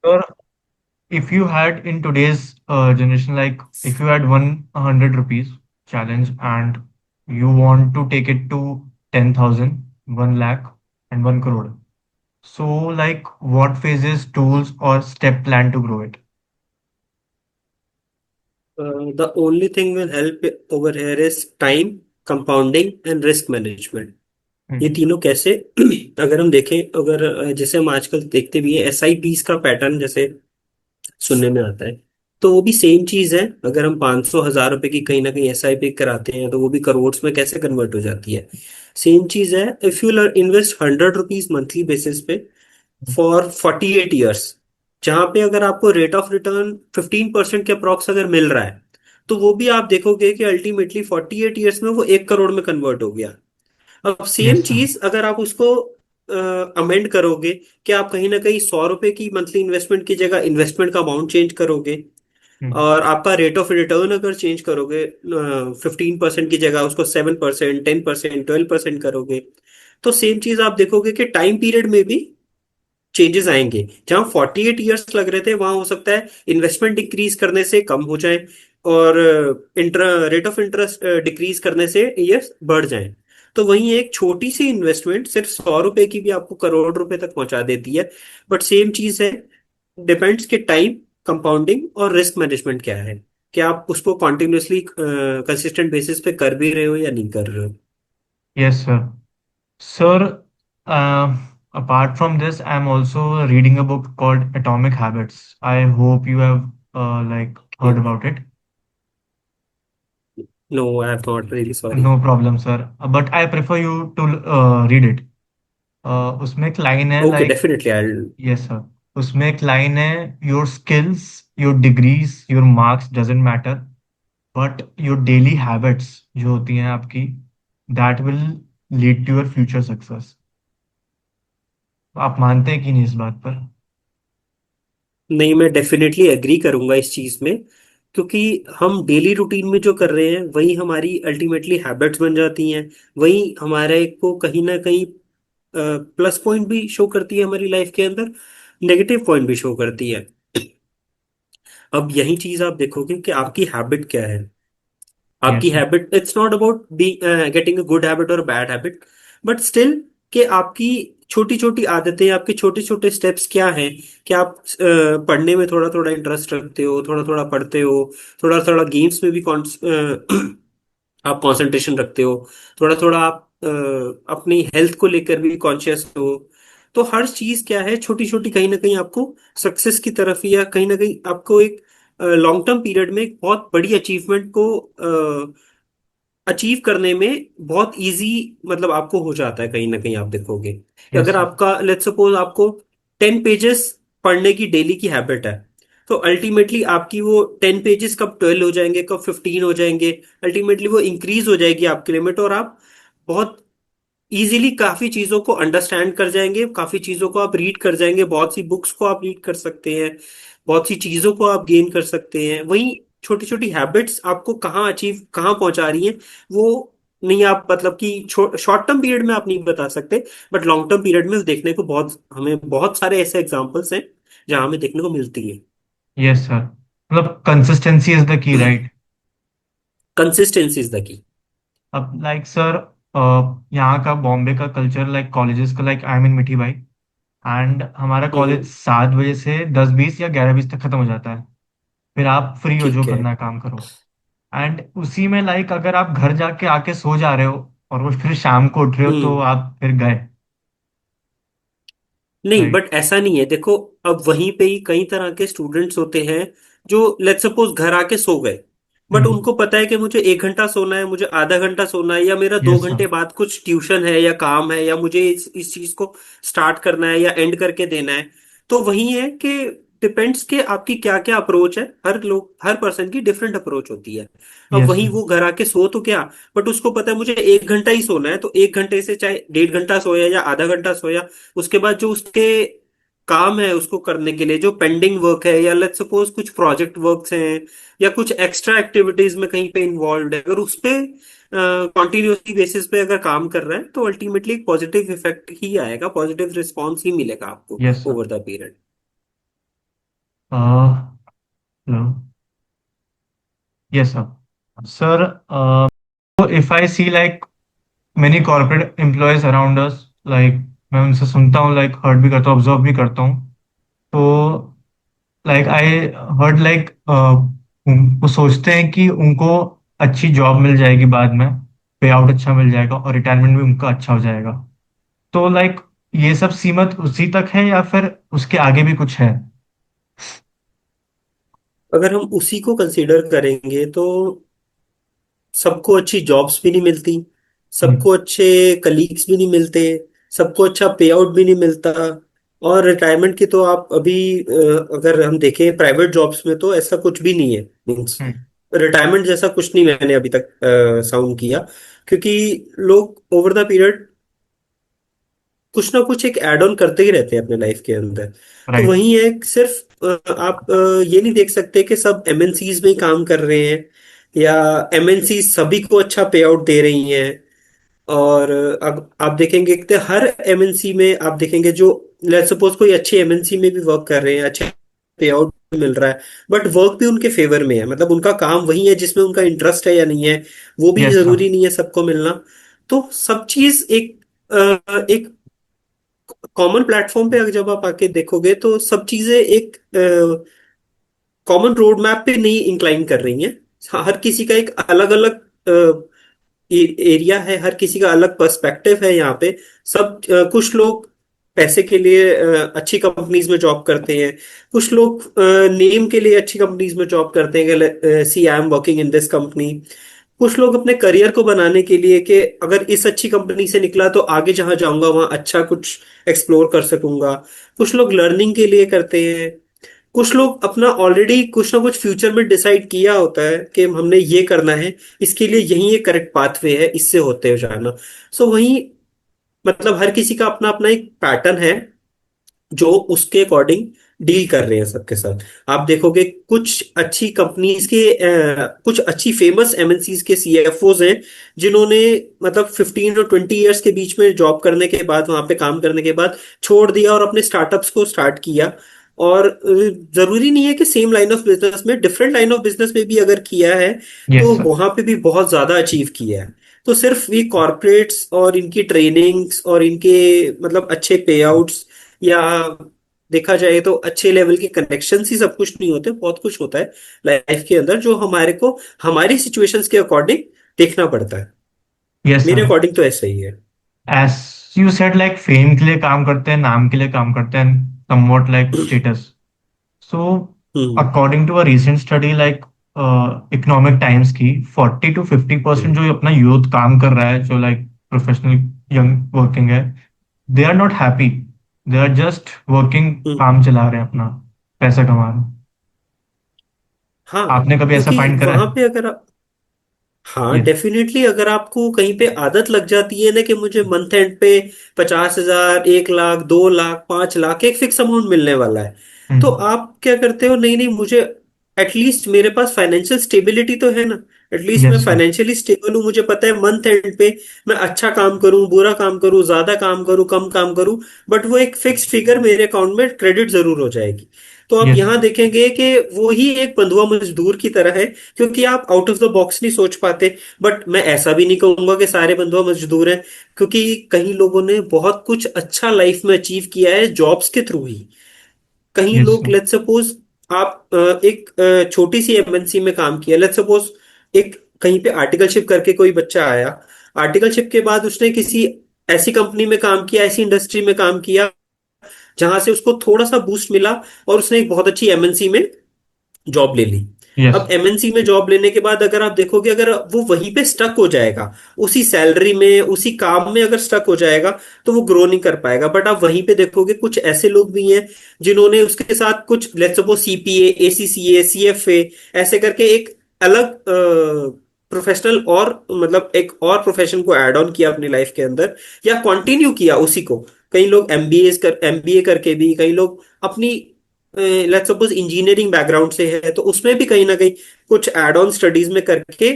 Sir, if you had in today's generation, like if you had 100 rupees challenge and you want to take it to 10,000, 1 lakh, and 1 crore. So, like, what phases, tools, or step plan to grow it? The only thing will help over here is time, compounding and risk management. ये Hmm. तीनों कैसे अगर हम देखें, अगर जैसे हम आजकल देखते भी है SIPs का पैटर्न जैसे सुनने में आता है, तो वो भी सेम चीज है। अगर हम 500 1000 रुपए की कहीं ना कहीं SIP कराते हैं तो वो भी करोड़ में कैसे कन्वर्ट हो जाती है। सेम चीज है, if you invest 100 rupees monthly basis पे फॉर 48 ईयर्स, जहां पे अगर आपको रेट ऑफ रिटर्न 15% के अप्रॉक्स अगर मिल रहा है, तो वो भी आप देखोगे कि अल्टीमेटली 48 ईयर्स में वो 1 करोड़ में कन्वर्ट हो गया। अब सेम Yes, sir. चीज अगर आप उसको अमेंड करोगे कि आप कहीं ना कहीं 100 रुपए की मंथली इन्वेस्टमेंट की जगह इन्वेस्टमेंट का अमाउंट चेंज करोगे, Hmm. और आपका रेट ऑफ रिटर्न अगर चेंज करोगे 15% की जगह उसको 7% 10% 12% करोगे, तो सेम चीज आप देखोगे कि टाइम पीरियड में भी चेंजेस आएंगे। जहां 48 ईयर्स लग रहे थे वहां हो सकता है इन्वेस्टमेंट इंक्रीज करने से कम हो जाए, और रेट ऑफ इंटरेस्ट डिक्रीज करने से ईयर्स बढ़ जाए। तो वहीं एक छोटी सी इन्वेस्टमेंट सिर्फ 100 रुपए की भी आपको करोड़ रुपए तक पहुंचा देती है। बट सेम चीज है, डिपेंड्स कि टाइम, कंपाउंडिंग और रिस्क मैनेजमेंट क्या है, कि आप उसको कॉन्टिन्यूसली कंसिस्टेंट बेसिस पे कर भी रहे हो या नहीं कर रहे हो। Yes, sir. Sir, apart from this, I'm also reading a book called Atomic Habits. I hope you have like heard about it. No I have not, really sorry. No problem, sir. But I prefer you to read it. उसमें एक line है okay, like, definitely I. Yes sir, उसमें एक line है, your skills, your degrees, your marks doesn't matter, but your daily habits जो होती हैं आपकी, that will lead to your future success. आप मानते हैं कि नहीं इस बात पर? नहीं, मैं डेफिनेटली एग्री करूंगा इस चीज में, क्योंकि हम डेली रूटीन में जो कर रहे हैं वही हमारी अल्टीमेटली हैबिट्स बन जाती हैं। वही हमारे को कहीं ना कहीं प्लस पॉइंट भी शो करती है हमारी लाइफ के अंदर, नेगेटिव पॉइंट भी शो करती है। अब यही चीज आप देखोगे कि आपकी हैबिट क्या है। आपकी yes sir. Habit, it's not about be getting a good habit और बैड हैबिट, बट स्टिल कि आपकी छोटी छोटी आदतें, आपके छोटे छोटे स्टेप्स क्या हैं। कि आप पढ़ने में थोड़ा थोड़ा इंटरेस्ट रखते हो, थोड़ा थोड़ा पढ़ते हो, थोड़ा थोड़ा गेम्स में भी आप कंसंट्रेशन रखते हो, थोड़ा थोड़ा आप अपनी हेल्थ को लेकर भी कॉन्शियस हो। तो हर चीज क्या है, छोटी छोटी कहीं ना कहीं आपको सक्सेस की तरफ, या कहीं ना कहीं आपको एक लॉन्ग टर्म पीरियड में एक बहुत बड़ी अचीवमेंट को अचीव करने में बहुत इजी, मतलब आपको हो जाता है। कहीं ना कहीं आप देखोगे कि यस अगर सर। आपका लेट्स सपोज आपको 10 पेजेस पढ़ने की डेली की हैबिट है, तो अल्टीमेटली आपकी वो 10 पेजेस कब 12 हो जाएंगे, कब 15 हो जाएंगे, अल्टीमेटली वो इंक्रीज हो जाएगी आपकी लिमिट, और आप बहुत इजीली काफी चीजों को अंडरस्टैंड कर जाएंगे, काफी चीजों को आप रीड कर जाएंगे, बहुत सी बुक्स को आप रीड कर सकते हैं, बहुत सी चीजों को आप गेन कर सकते हैं। वहीं छोटी छोटी हैबिट्स आपको कहाँ पहुंचा रही हैं, वो नहीं आप मतलब कि शॉर्ट टर्म पीरियड में आप नहीं बता सकते, बट लॉन्ग टर्म पीरियड में देखने को बहुत, हमें बहुत सारे ऐसे एग्जांपल्स हैं जहां हमें देखने को मिलती है। यस सर, मतलब consistency is the key, right? Consistency is the key. अब लाइक सर, यहाँ का बॉम्बे का कल्चर, लाइक कॉलेजेस का, लाइक आई मीन मिठी भाई, एंड हमारा कॉलेज हम्म। 7 बजे से 10:20 या 11:20 तक खत्म हो जाता है। फिर आप फ्री हो, जो ठीक है। करना है काम करो। एंड उसी में लाइक अगर आप घर जाके आके सो जा रहे हो और वो फिर शाम को उठ रहे हो तो हम्म। आप फिर गए। नहीं, राइट। बट ऐसा नहीं है, देखो। अब वहीं पे ही कई तरह के स्टूडेंट्स होते हैं जो लेट्स सपोज घर आके सो गए, बट हम्म। उनको पता है कि मुझे 1 घंटा सोना है, मुझे आधा घंटा सोना है, या मेरा दो यस सर। घंटे बाद कुछ ट्यूशन है या काम है, या मुझे इस चीज को स्टार्ट करना है या एंड करके देना है। तो वही है कि डिपेंड्स कि आपकी क्या क्या अप्रोच है। हर पर्सन की डिफरेंट अप्रोच होती है। अब यस वही सर। वो घर आके सो तो क्या, बट उसको पता है मुझे 1 घंटा ही सोना है, तो 1 घंटे से चाहे 1.5 घंटा सोया या आधा घंटा सोया, उसके बाद जो उसके काम है उसको करने के लिए जो पेंडिंग वर्क है, या लेट्स सपोज कुछ प्रोजेक्ट वर्क्स हैं, या कुछ एक्स्ट्रा एक्टिविटीज में कहीं पे इन्वॉल्व है, अगर उस पे कॉन्टिन्यूसली बेसिस पे अगर काम कर रहा है, तो अल्टीमेटली एक पॉजिटिव इफेक्ट ही आएगा, पॉजिटिव रिस्पॉन्स ही मिलेगा आपको yes sir. Over the period. Hello. Yes sir. Sir, if I see like many corporate employees around us, like मैं उनसे सुनता हूँ, लाइक हर्ट भी करता हूँ, ऑब्जर्व भी करता हूँ। तो लाइक आई हर्ड लाइक वो सोचते हैं कि उनको अच्छी जॉब मिल जाएगी बाद में, पे आउट अच्छा मिल जाएगा और रिटायरमेंट भी उनका अच्छा हो जाएगा। तो लाइक ये सब सीमित उसी तक है या फिर उसके आगे भी कुछ है? अगर हम उसी को कंसीडर करेंगे तो सबको अच्छी जॉब्स भी नहीं मिलती, हम्म। सबको अच्छे कलीग्स भी नहीं मिलते, सबको अच्छा पे आउट भी नहीं मिलता। और रिटायरमेंट की तो आप अभी अगर हम देखें प्राइवेट जॉब्स में तो ऐसा कुछ भी नहीं है, मीन्स हम्म। रिटायरमेंट जैसा कुछ नहीं मैंने अभी तक साउंड किया। क्योंकि लोग ओवर द पीरियड कुछ ना कुछ एक एड ऑन करते ही रहते हैं अपने लाइफ के अंदर। तो राइट। वही है कि सिर्फ आप ये नहीं देख सकते कि सब एमएनसीज में ही काम कर रहे हैं, या एमएनसी सभी को अच्छा पे आउट दे रही हैं। और अब आप देखेंगे कि हर एमएनसी में आप देखेंगे जो लेट्स सपोज कोई अच्छे एमएनसी में भी वर्क कर रहे हैं, अच्छे पे आउट मिल रहा है, बट वर्क भी उनके फेवर में है, मतलब उनका काम वही है जिसमें उनका इंटरेस्ट है या नहीं है, वो भी यस सर। जरूरी नहीं है सबको मिलना। तो सब चीज एक कॉमन प्लेटफॉर्म पे अगर जब आप आके देखोगे तो सब चीजें एक कॉमन रोड मैप पे नहीं इंक्लाइन कर रही हैं। हर किसी का एक अलग अलग एरिया है, हर किसी का अलग पर्सपेक्टिव है यहाँ पे। सब कुछ लोग पैसे के लिए अच्छी कंपनीज में जॉब करते हैं, कुछ लोग नेम के लिए अच्छी कंपनीज में जॉब करते हैं कि see I am working in this company. कुछ लोग अपने करियर को बनाने के लिए कि अगर इस अच्छी कंपनी से निकला तो आगे जहां जाऊंगा वहां अच्छा कुछ एक्सप्लोर कर सकूंगा। कुछ लोग लर्निंग के लिए करते हैं। कुछ लोग अपना ऑलरेडी कुछ ना कुछ फ्यूचर में डिसाइड किया होता है कि हमने ये करना है, इसके लिए यही एक करेक्ट पाथवे है, इससे होते हुए जाना। सो वही, मतलब हर किसी का अपना अपना एक पैटर्न है। जो उसके अकॉर्डिंग डील कर रहे हैं सबके साथ। आप देखोगे कुछ अच्छी कंपनीज के कुछ अच्छी फेमस एमएनसीज के सीएफओज हैं जिन्होंने मतलब 15 और 20 इयर्स के बीच में जॉब करने के बाद, वहां पे काम करने के बाद छोड़ दिया और अपने स्टार्टअप्स को स्टार्ट किया। और जरूरी नहीं है कि सेम लाइन ऑफ बिजनेस में, डिफरेंट लाइन ऑफ बिजनेस में भी अगर किया है यस तो सर। वहां पे भी बहुत ज्यादा अचीव किया है। तो सिर्फ ये कॉरपोरेट्स और इनकी ट्रेनिंग्स और इनके मतलब अच्छे पे आउट्स, या देखा जाए तो अच्छे लेवल के कनेक्शंस ही सब कुछ नहीं होते, बहुत कुछ होता है लाइफ के अंदर जो हमारे को हमारी सिचुएशंस के अकॉर्डिंग देखना पड़ता है। यस मेरे सर। अकॉर्डिंग तो ऐसा ही है। As you said, like fame के लिए काम करते हैं, नाम के लिए काम करते हैं, somewhat like status. So hmm. According to a recent study, like Economic Times की, 40 to 50% हम्म। जो अपना यूथ काम कर रहा है, जो लाइक प्रोफेशनल यंग वर्किंग है, they are not happy. They are just working, hmm. काम चला रहे हैं अपना, पैसा कमा रहे हैं। हाँ, आपने कभी ऐसा क्योंकि फाइंड करा वहां है? पे अगर आप, हाँ यस। डेफिनेटली, अगर आपको कहीं पे आदत लग जाती है ना कि मुझे मंथ एंड पे 50,000, 1 लाख, 2 लाख, 5 लाख एक फिक्स अमाउंट मिलने वाला है, तो हम्म। आप क्या करते हो, नहीं नहीं मुझे एटलीस्ट मेरे पास फाइनेंशियल स्टेबिलिटी तो है ना, एटलीस्ट मैं यस सर। फाइनेंशियली स्टेबल हूँ, मुझे पता है मंथ एंड पे मैं अच्छा काम करूँ, बुरा काम करूँ, ज्यादा काम करूँ, कम काम करूँ, बट वो एक फिक्स फिगर मेरे अकाउंट में क्रेडिट जरूर हो जाएगी। तो आप यस। यहाँ देखेंगे कि वो ही एक बंधुआ मजदूर की तरह है, क्योंकि आप आउट ऑफ द बॉक्स नहीं सोच पाते। बट मैं ऐसा भी नहीं कहूंगा कि सारे बंधुआ मजदूर हैं, क्योंकि कई लोगों ने बहुत कुछ अच्छा लाइफ में अचीव किया है जॉब्स के थ्रू ही। कहीं यस लोग, सर। लेट्स सपोज आप एक छोटी सी एमएनसी में काम किया, लेट्स सपोज एक कहीं पे आर्टिकलशिप करके कोई बच्चा आया, आर्टिकलशिप के बाद उसने किसी ऐसी कंपनी में काम किया, ऐसी इंडस्ट्री में काम किया जहां से उसको थोड़ा सा बूस्ट मिला और उसने एक बहुत अच्छी एमएनसी में जॉब ले ली। यस। अब एमएनसी में जॉब लेने के बाद अगर आप देखोगे, अगर वो वहीं पे स्टक हो जाएगा, उसी सैलरी में, उसी काम में अगर स्टक हो जाएगा, तो वो ग्रो नहीं कर पाएगा। बट आप वहीं पे देखोगे कुछ ऐसे लोग भी हैं जिन्होंने उसके साथ कुछ, let's suppose CPA, ACCA, CFA, ऐसे करके एक अलग प्रोफेशनल और मतलब एक और प्रोफेशन को ऐड ऑन किया अपनी लाइफ के अंदर, या कंटिन्यू किया उसी को। कई लोग एमबीए करके भी, कई लोग अपनी लेट्स सपोज इंजीनियरिंग बैकग्राउंड से है तो उसमें भी कहीं ना कहीं कुछ एड ऑन स्टडीज में करके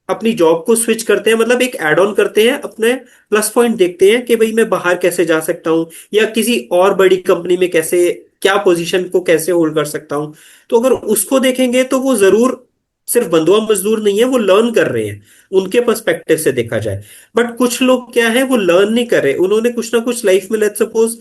अपनी जॉब को स्विच करते हैं, मतलब एक एड ऑन करते हैं, अपने प्लस पॉइंट देखते हैं कि भाई मैं बाहर कैसे जा सकता हूँ, या किसी और बड़ी कंपनी में कैसे, क्या पोजीशन को कैसे होल्ड कर सकता हूँ। तो अगर उसको देखेंगे तो वो जरूर सिर्फ बंधुआ मजदूर नहीं है, वो लर्न कर रहे हैं उनके पर्सपेक्टिव से देखा जाए। बट कुछ लोग क्या है, वो लर्न नहीं कर रहे, उन्होंने कुछ ना कुछ लाइफ में, लेट्स सपोज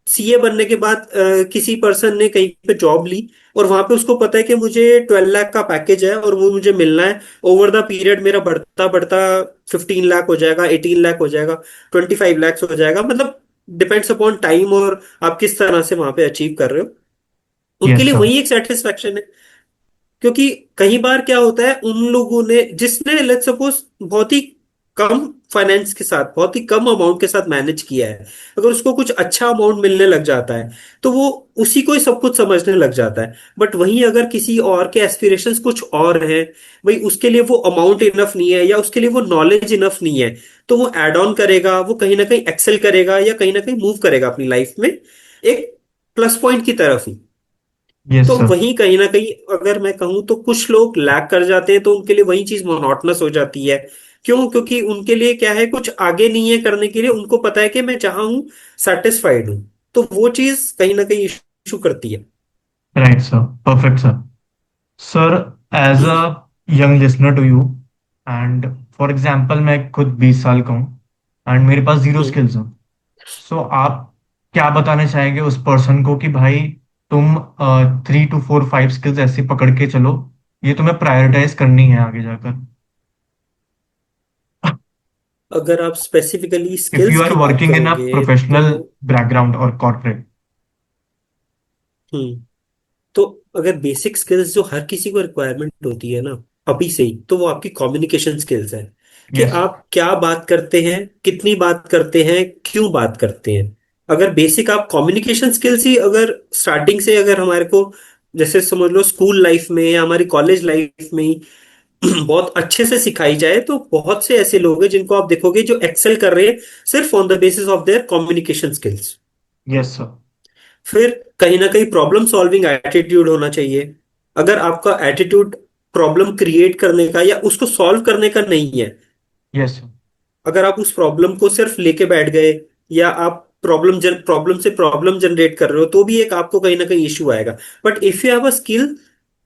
सीए बनने के बाद किसी पर्सन ने कहीं पे जॉब ली और वहां पे उसको पता है कि मुझे 12 लाख का पैकेज है और वो मुझे मिलना है, ओवर द पीरियड मेरा बढ़ता बढ़ता 15 लाख हो जाएगा, 18 लाख हो जाएगा, 25 लैक्स हो जाएगा, मतलब डिपेंड्स अपॉन टाइम और आप किस तरह से वहां पे अचीव कर रहे हो। उनके यस लिए सर। वही एक सेटिस्फेक्शन है। क्योंकि कई बार क्या होता है, उन लोगों ने जिसने लेट्स सपोज बहुत ही कम फाइनेंस के साथ, बहुत ही कम अमाउंट के साथ मैनेज किया है, अगर उसको कुछ अच्छा अमाउंट मिलने लग जाता है तो वो उसी को ही सब कुछ समझने लग जाता है। बट वहीं अगर किसी और के एस्पिरेशंस कुछ और हैं, भाई उसके लिए वो अमाउंट इनफ नहीं है या उसके लिए वो नॉलेज इनफ नहीं है, तो वो एड ऑन करेगा, वो कहीं ना कहीं एक्सेल करेगा या कहीं ना कहीं मूव करेगा अपनी लाइफ में एक प्लस पॉइंट की तरफ ही। यस तो सर। वहीं कहीं ना कहीं अगर मैं कहूँ तो कुछ लोग लैग कर जाते हैं, तो उनके लिए वही चीज मोनोटोनस हो जाती है। क्यों? क्योंकि उनके लिए क्या है, कुछ आगे नहीं है करने के लिए, उनको पता है कि मैं जहां हूं सेटिस्फाइड हूं, तो वो चीज कहीं ना कहीं इशू करती है। Right sir. Perfect sir. Sir, as a young listener to you, and for example मैं खुद 20 साल का हूँ एंड मेरे पास जीरो हम्म। स्किल्स हैं। सो आप क्या बताना चाहेंगे उस पर्सन को कि भाई तुम 3 to 4 5 स्किल्स ऐसे पकड़ के चलो, ये तुम्हें प्रायोरिटाइज करनी है आगे जाकर। अगर आप specifically if you skills are की बात वर्किंग इन अ करोगे तो, प्रोफेशनल बैकग्राउंड और कॉर्पोरेट। हम्म, तो अगर बेसिक स्किल्स जो हर किसी को रिक्वायरमेंट होती है ना अभी से ही, तो वो आपकी कम्युनिकेशन स्किल्स है, कि यस। आप क्या बात करते हैं, कितनी बात करते हैं, क्यों बात करते हैं। अगर बेसिक आप कम्युनिकेशन स्किल्स ही अगर स्टार्टिंग से अगर हमारे को, जैसे समझ लो स्कूल लाइफ में या हमारी कॉलेज लाइफ में ही बहुत अच्छे से सिखाई जाए, तो बहुत से ऐसे लोग हैं जिनको आप देखोगे जो एक्सेल कर रहे हैं सिर्फ on the basis of their communication skills. Yes sir. फिर कहीं ना कहीं प्रॉब्लम सॉल्विंग एटीट्यूड होना चाहिए। अगर आपका एटीट्यूड प्रॉब्लम क्रिएट करने का या उसको सॉल्व करने का नहीं है, यस सर। अगर आप उस प्रॉब्लम को सिर्फ लेके बैठ गए, या आप प्रॉब्लम से प्रॉब्लम जनरेट कर रहे हो, तो भी एक आपको कहीं ना कहीं इश्यू आएगा। But if you have a skill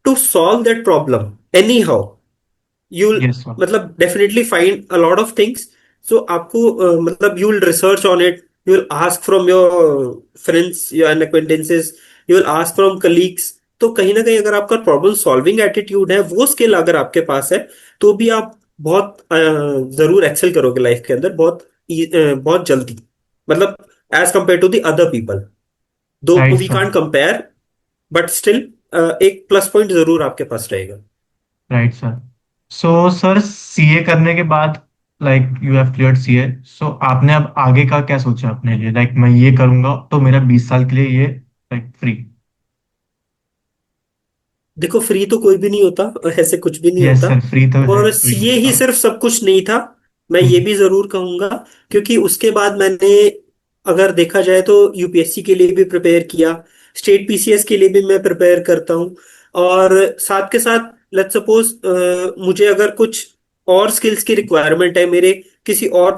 to solve that problem anyhow, you yes sir. मतलब definitely find a lot of things. So आपको मतलब you will research on it, you will ask from your friends and acquaintances, you will ask from colleagues. तो कहीं ना कहीं अगर आपका problem solving attitude है, वो स्किल अगर आपके पास है, तो भी आप बहुत जरूर एक्सेल करोगे लाइफ के अंदर, बहुत जल्दी, मतलब as compare to the other people. Though right we sir. Can't compare, but still एक प्लस पॉइंट जरूर आपके पास रहेगा। Right sir. So sir, CA करने के बाद, like you have cleared CA, so आपने अब आगे का क्या सोचा अपने लिए? लाइक मैं ये करूंगा तो मेरा 20 साल के लिए ये, लाइक फ्री। देखो, फ्री तो कोई भी नहीं होता, ऐसे कुछ भी नहीं यस होता। सर, फ्री तो है, और फ्री सीए ही होता। सिर्फ सब कुछ नहीं था, मैं ये हम्म। भी जरूर कहूंगा। क्योंकि उसके बाद मैंने, अगर देखा जाए तो यूपीएससी के लिए भी प्रिपेयर किया, स्टेट पीसीएस के लिए भी मैं प्रिपेयर करता हूँ। और साथ के साथ लेट्स सपोज मुझे अगर कुछ और स्किल्स की रिक्वायरमेंट है मेरे किसी और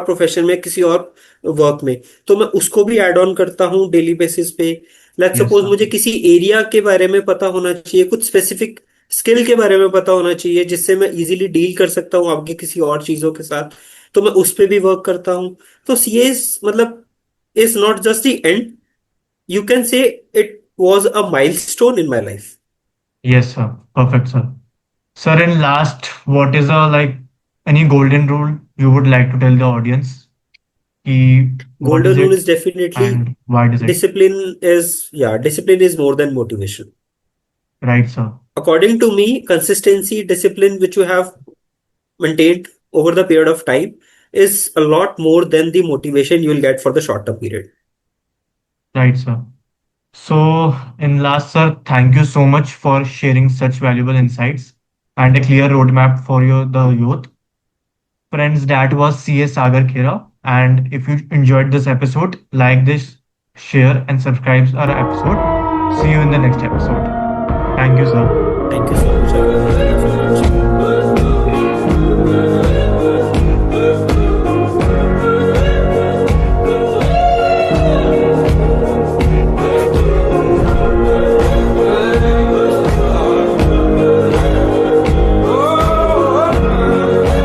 प्रोफेशन में, किसी और वर्क में, तो मैं उसको भी ऐड ऑन करता हूँ डेली बेसिस पे। Let's yes suppose sir. मुझे किसी एरिया के बारे में पता होना चाहिए, कुछ स्पेसिफिक स्किल के बारे में पता होना चाहिए, जिससे मैं इजीली डील कर सकता हूँ आगे किसी और चीजों के साथ, तो मैं उस पे भी वर्क करता हूँ। तो सीए मतलब is not just the end, you can say it was a milestone in my life. Yes sir. Perfect sir. Sir, in last, what is a, like, any golden rule you would like to tell the audience? Ki, what golden is rule it is definitely and why does it? Discipline discipline is more than motivation. Right, sir. According to me, consistency, discipline, which you have maintained over the period of time, is a lot more than the motivation you will get for the short term period. Right, sir. So, in last, sir, thank you so much for sharing such valuable insights and a clear roadmap for the youth. Friends, that was CS Sagar Khera. And if you enjoyed this episode, like this, share, and subscribe our episode. See you in the next episode. Thank you, sir. Thank you so much, Arvind. Thank you so much.